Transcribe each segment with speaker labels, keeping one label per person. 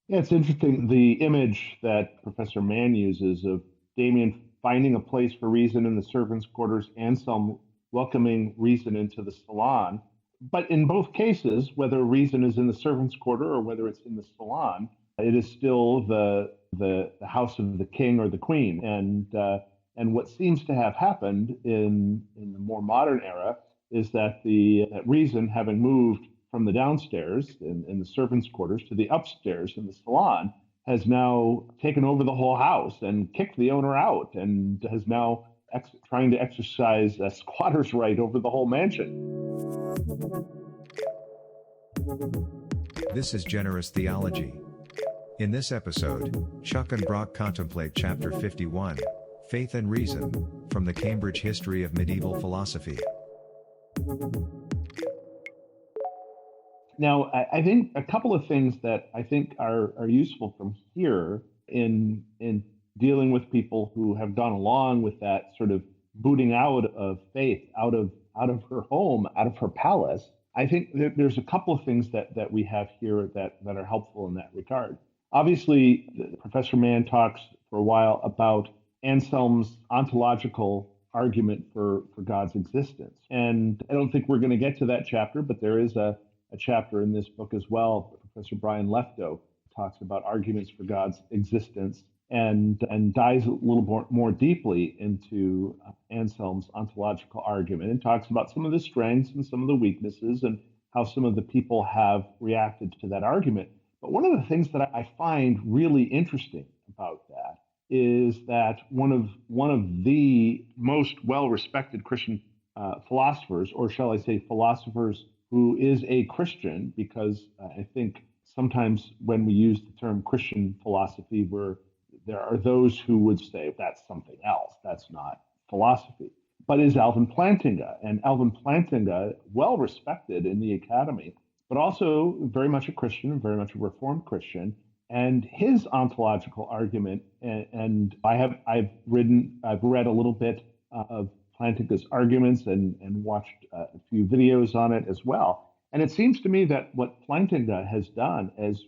Speaker 1: Yeah, it's interesting. The image that Professor Mann uses of Damien finding a place for reason in the servants' quarters, Anselm welcoming reason into the salon. But in both cases, whether reason is in the servants' quarter or whether it's in the salon, it is still the house of the king or the queen. And what seems to have happened in the more modern era is that the that reason, having moved from the downstairs in the servants' quarters to the upstairs in the salon, has now taken over the whole house and kicked the owner out and has now trying to exercise a squatter's right over the whole mansion.
Speaker 2: This is Generous Theology. In this episode, Chuck and Brock contemplate Chapter 51, Faith and Reason, from the Cambridge History of Medieval Philosophy.
Speaker 1: Now, I think a couple of things that I think are useful from here in dealing with people who have gone along with that sort of booting out of faith, out of her home, out of her palace. I think there's a couple of things that we have here that are helpful in that regard. Obviously, Professor Mann talks for a while about Anselm's ontological argument for God's existence. And I don't think we're going to get to that chapter, but there is a chapter in this book as well. Professor Brian Lefto talks about arguments for God's existence and dives a little more deeply into Anselm's ontological argument and talks about some of the strengths and some of the weaknesses and how some of the people have reacted to that argument. But one of the things that I find really interesting about that is that one of the most well-respected Christian philosophers, or shall I say philosophers who is a Christian, because I think sometimes when we use the term Christian philosophy, there are those who would say that's something else, that's not philosophy, but is Alvin Plantinga. And Alvin Plantinga, well respected in the academy, but also very much a Christian, very much a Reformed Christian. And his ontological argument, and I've read a little bit of Plantinga's arguments and watched a few videos on it as well. And it seems to me that what Plantinga has done is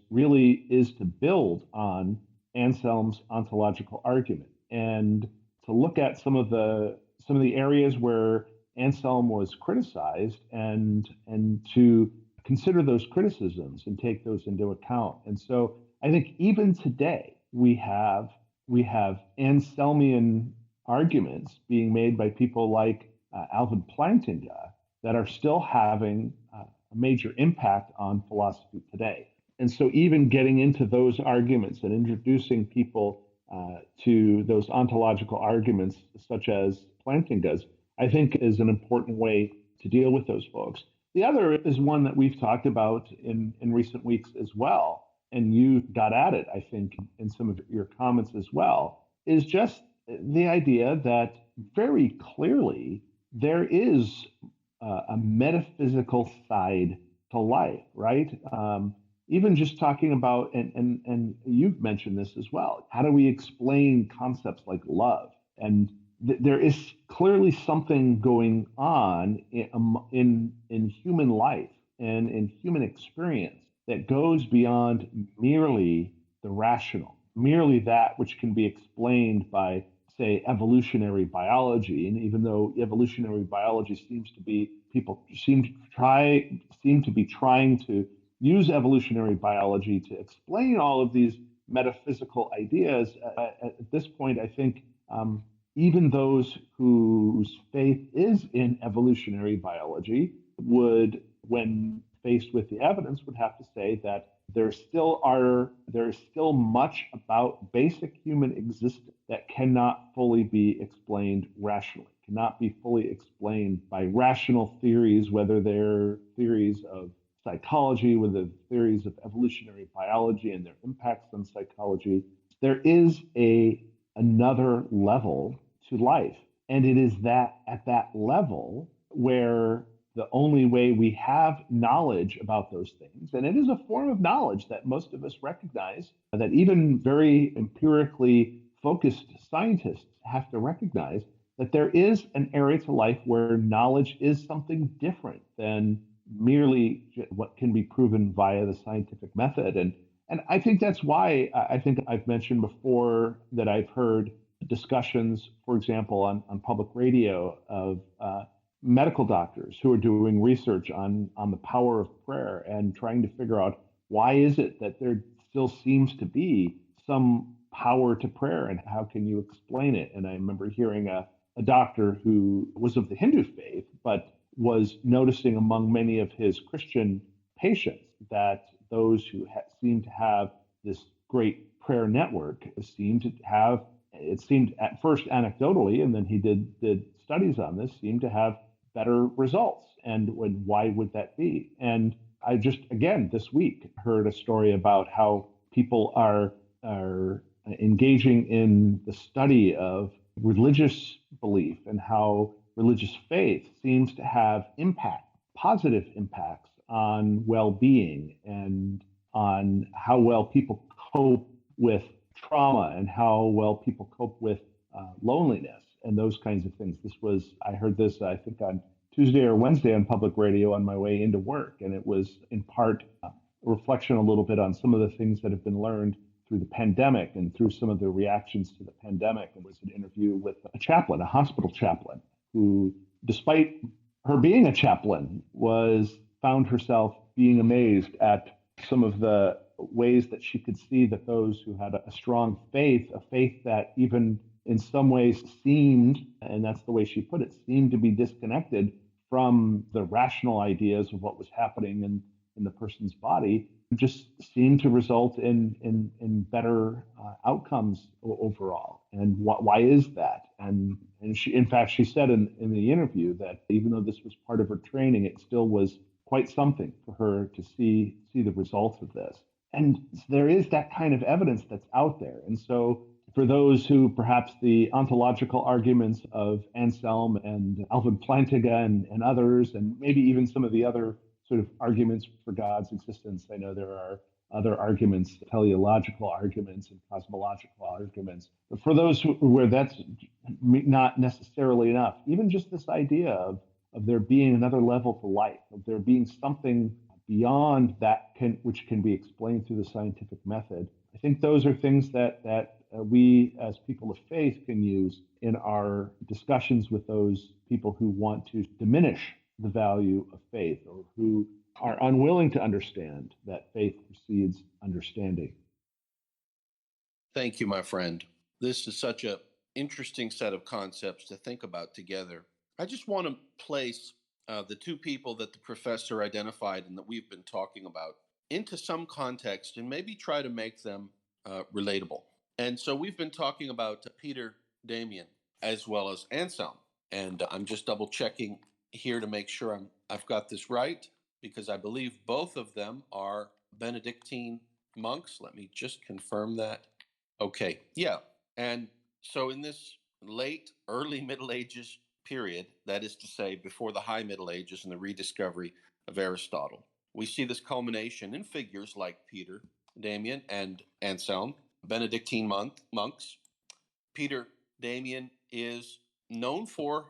Speaker 1: to build on Anselm's ontological argument and to look at some of the areas where Anselm was criticized and to consider those criticisms and take those into account. And so I think even today we have Anselmian arguments being made by people like Alvin Plantinga that are still having a major impact on philosophy today. And so even getting into those arguments and introducing people to those ontological arguments, such as Plantinga's, I think is an important way to deal with those folks. The other is one that we've talked about in recent weeks as well, and you got at it, I think, in some of your comments as well, is just the idea that very clearly there is a metaphysical side to life, right? Even just talking about, and you've mentioned this as well, how do we explain concepts like love? And there is clearly something going on in human life and in human experience that goes beyond merely the rational, merely that which can be explained by, say, evolutionary biology. And even though evolutionary biology seems to be, people seem to be trying to use evolutionary biology to explain all of these metaphysical ideas, at this point, I think even those whose faith is in evolutionary biology would, when faced with the evidence, would have to say that there is still much about basic human existence that cannot fully be explained rationally, cannot be fully explained by rational theories, whether they're theories of psychology, whether theories of evolutionary biology and their impacts on psychology. There is another level to life. And it is that at that level where the only way we have knowledge about those things, and it is a form of knowledge that most of us recognize, that even very empirically focused scientists have to recognize, that there is an area to life where knowledge is something different than merely what can be proven via the scientific method. And I think that's why I think I've mentioned before that I've heard discussions, for example, on public radio of medical doctors who are doing research on the power of prayer and trying to figure out why is it that there still seems to be some power to prayer and how can you explain it? And I remember hearing a doctor who was of the Hindu faith, but was noticing among many of his Christian patients that those who seemed to have this great prayer network seemed to have, it seemed at first anecdotally, and then he did studies on this, seemed to have better results. And why would that be? And I just, again, this week heard a story about how people are engaging in the study of religious belief and how religious faith seems to have positive impacts on well-being and on how well people cope with trauma and how well people cope with loneliness and those kinds of things. I heard this, I think, on Tuesday or Wednesday on public radio on my way into work. And it was in part a reflection a little bit on some of the things that have been learned through the pandemic and through some of the reactions to the pandemic. And was an interview with a chaplain, a hospital chaplain, who, despite her being a chaplain, found herself being amazed at some of the ways that she could see that those who had a strong faith, a faith that even in some ways seemed, and that's the way she put it, seemed to be disconnected from the rational ideas of what was happening in the person's body, just seemed to result in better outcomes overall. And why is that? And she, in fact, she said in the interview that even though this was part of her training, it still was quite something for her to see the results of this. And there is that kind of evidence that's out there. And so for those who perhaps the ontological arguments of Anselm and Alvin Plantinga and others, and maybe even some of the other sort of arguments for God's existence. I know there are other arguments, teleological arguments and cosmological arguments. But for those where that's not necessarily enough, even just this idea of there being another level to life, of there being something beyond that which can be explained through the scientific method. I think those are things that we as people of faith can use in our discussions with those people who want to diminish the value of faith or who are unwilling to understand that faith precedes understanding.
Speaker 3: Thank you, my friend. This is such an interesting set of concepts to think about together. I just want to place the two people that the professor identified and that we've been talking about into some context and maybe try to make them relatable. And so we've been talking about Peter Damian as well as Anselm. And I'm just double checking here to make sure I've got this right, because I believe both of them are Benedictine monks. Let me just confirm that. Okay, yeah. And so in this early Middle Ages period, that is to say, before the High Middle Ages and the rediscovery of Aristotle, we see this culmination in figures like Peter Damian and Anselm, Benedictine monks. Peter Damian is known for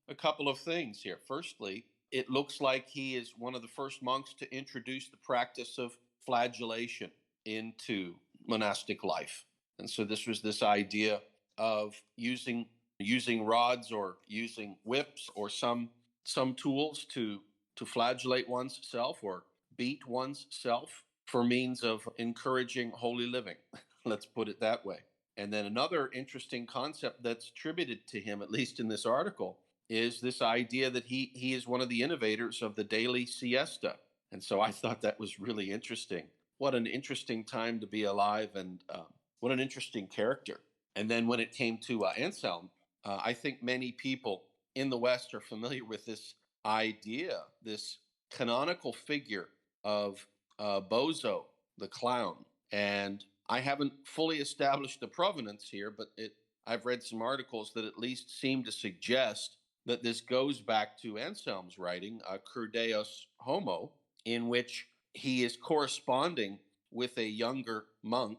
Speaker 3: a couple of things here. Firstly, it looks like he is one of the first monks to introduce the practice of flagellation into monastic life. And so this was this idea of using rods or using whips or some tools to flagellate one's self or beat one's self for means of encouraging holy living. Let's put it that way. And then another interesting concept that's attributed to him, at least in this article, is this idea that he is one of the innovators of the daily siesta. And so I thought that was really interesting. What an interesting time to be alive, and what an interesting character. And then when it came to Anselm, I think many people in the West are familiar with this idea, this canonical figure of Bozo, the clown. And I haven't fully established the provenance here, but I've read some articles that at least seem to suggest that this goes back to Anselm's writing, Cur Deus Homo, in which he is corresponding with a younger monk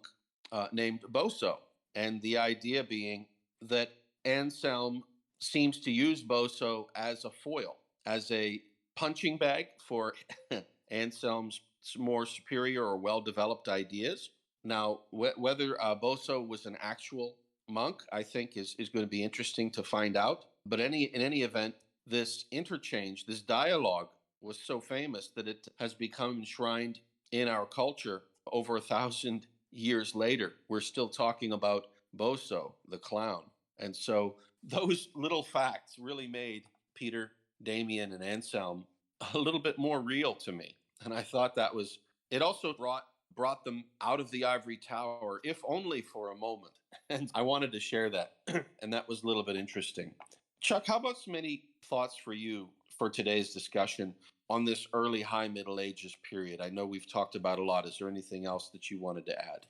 Speaker 3: named Boso. And the idea being that Anselm seems to use Boso as a foil, as a punching bag for Anselm's more superior or well-developed ideas. Now, whether Boso was an actual monk, I think is going to be interesting to find out. But in any event, this interchange, this dialogue was so famous that it has become enshrined in our culture over 1,000 years later. We're still talking about Boso, the clown. And so those little facts really made Peter, Damien, and Anselm a little bit more real to me. And I thought that was, it also brought them out of the ivory tower, if only for a moment. And I wanted to share that. And that was a little bit interesting. Chuck, how about some any thoughts for you for today's discussion on this early high Middle Ages period? I know we've talked about a lot. Is there anything else that you wanted to add?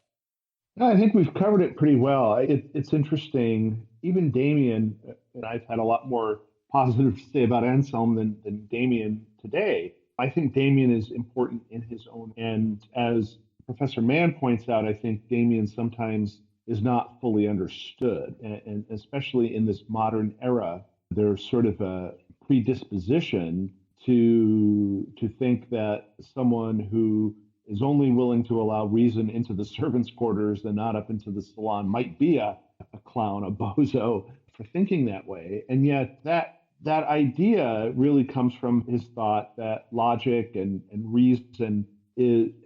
Speaker 1: No, I think we've covered it pretty well. It's interesting. Even Damien, and I've had a lot more positive to say about Anselm than Damien today. I think Damien is important in his own. And as Professor Mann points out, I think Damien sometimes is not fully understood. And especially in this modern era, there's sort of a predisposition to think that someone who is only willing to allow reason into the servants' quarters and not up into the salon might be a clown, a bozo for thinking that way. And yet that idea really comes from his thought that logic and reason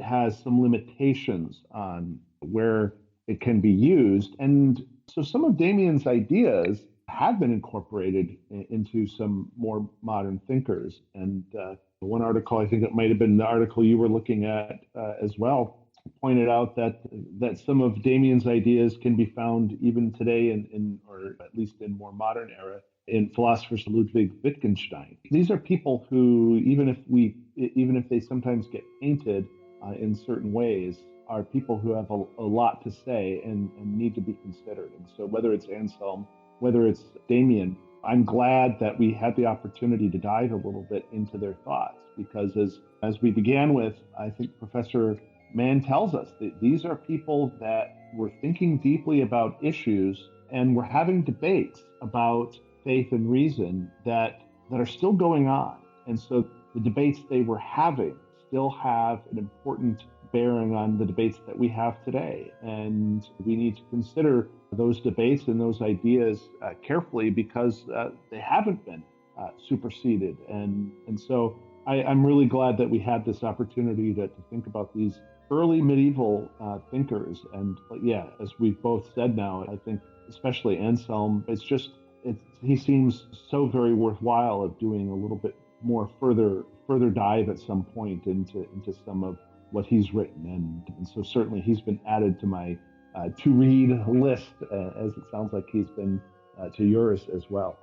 Speaker 1: has some limitations on where it can be used. And so some of Damien's ideas have been incorporated into some more modern thinkers. And one article, I think it might have been the article you were looking at as well, pointed out that some of Damien's ideas can be found even today or at least in more modern era, in philosophers Ludwig Wittgenstein. These are people who, even if they sometimes get painted in certain ways, are people who have a lot to say and need to be considered. And so whether it's Anselm, whether it's Damien, I'm glad that we had the opportunity to dive a little bit into their thoughts, because as we began with, I think Professor Mann tells us that these are people that were thinking deeply about issues and were having debates about faith and reason that are still going on. And so the debates they were having still have an important bearing on the debates that we have today. And we need to consider those debates and those ideas carefully, because they haven't been superseded. And so I'm really glad that we had this opportunity to think about these early medieval thinkers. And yeah, as we've both said now, I think especially Anselm, he seems so very worthwhile of doing a little bit more further dive at some point into some of what he's written. And so certainly he's been added to my to read list, as it sounds like he's been to yours as well.